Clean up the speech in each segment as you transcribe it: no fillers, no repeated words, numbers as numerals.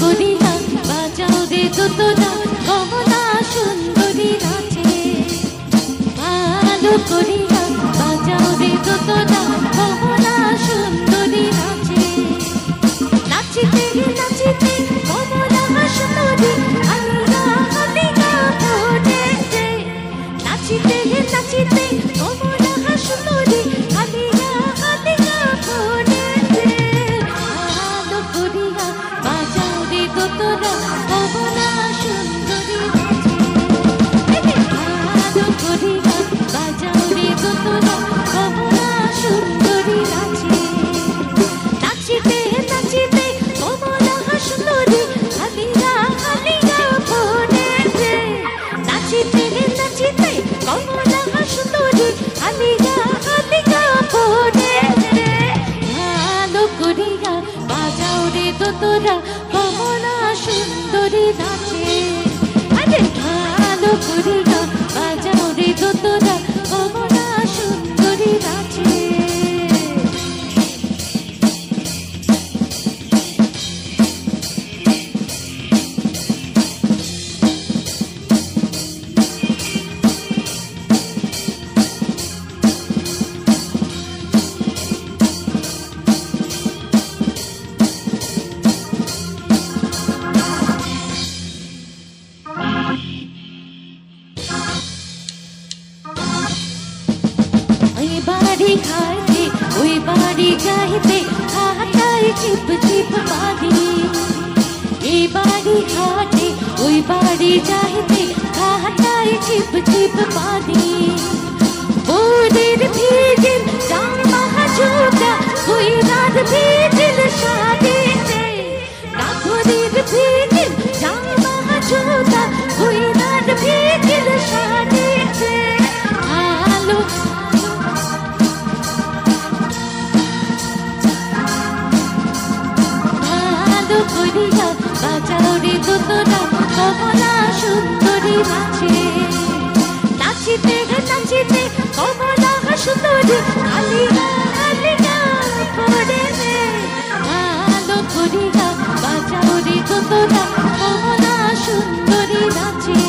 করিয়া বাজাও রে দোতরা কমলা সুন্দরী নাচে ভালো করিয়া বাজাও রে দোতরা কমলা সুন্দরী নাচে নাচিতে নাচিতে কমলা সুন্দরী আলিয়া হালিয়া পড়েছে নাচিতে নাচিতে কমলা সুন্দরী আলিয়া হালিয়া পড়েছে ভালো করিয়া বাজাও রে দোতরা কমলা সুন্দরী নাচে ভালো করিয়া বাজাও রে দোতরা কমলা সুন্দরী নাচে নাচিতে নাচিতে কমলা সুন্দরী হালিয়া হালিয়া পড়েছে নাচিতে নাচিতে কমলা সুন্দরী হালিয়া হালিয়া পড়েছে ভালো করিয়া বাজাও রে দোতরা কমলা সুন্দরী নাচে আরে ভালো করিয়া বাজাও রে দোতরা কমলা সুন্দরী নাচে বাড়ি খাইতে ওই বাড়ি যাইতে হাটায় চিপ চিপ বাড়ি এই বাড়ি ঘাটে ওই বাড়ি যাইতে হাটায় চিপ চিপ বাড়ি বোদের ভিজিল জামা জুতা ওই রাত ভিজিল শাড়িতে রাঘরের ভিজিল জামা জুতা ওই রাত ভিজিল শাড়িতে ভালো করিয়া বাজাও রে দোতরা কমলা সুন্দরী নাচে নাচিতে নাচিতে কমলা সুন্দরী আলিয়া আলিয়া পড়েছে ভালো করিয়া বাজাও রে দোতরা কমলা সুন্দরী নাচে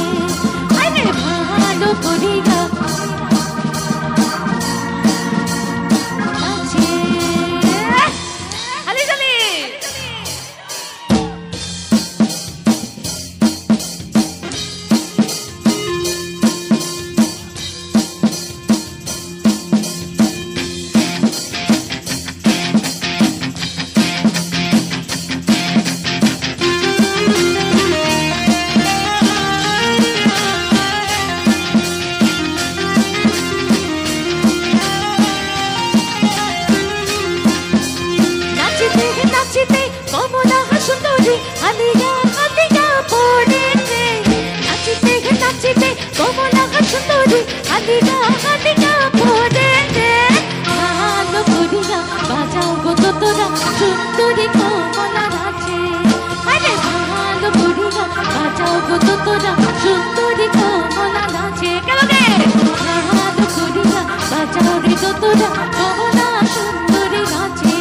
আরে ভালো করিয়া নাচে হালি হালি নাচিতে কমলা সুন্দরী আলিয়া হালিয়া পড়েছে নাচিতে নাচিতে কমলা সুন্দরী আলিয়া হালিয়া পড়েছে ভালো করিয়া বাজাও গো দোতরা সুন্দরী কমলা নাচে আরে ভালো করিয়া বাজাও গো দোতরা সুন্দরী কমলা নাচে ভালো করিয়া বাজাও রে দোতরা কমলা সুন্দরী নাচে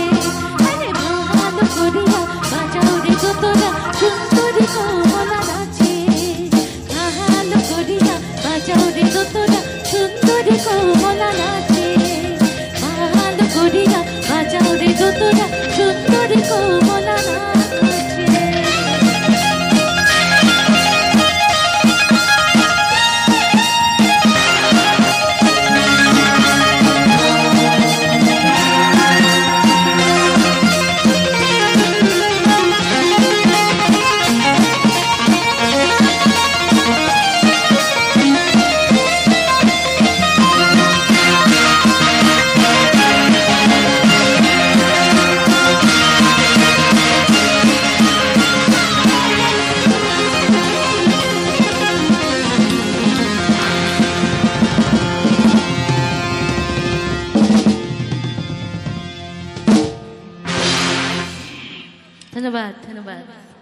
করিয়া বাজাও রে দোতরা সুন্দরী কমলা নাচে ভালো করিয়া বাজাও রে দোতরা সুন্দরী কমলা নাচে ভালো করিয়া বাজাও রে দোতরা সুন্দরী কমলা নাচে ধন্যবাদ ধন্যবাদ।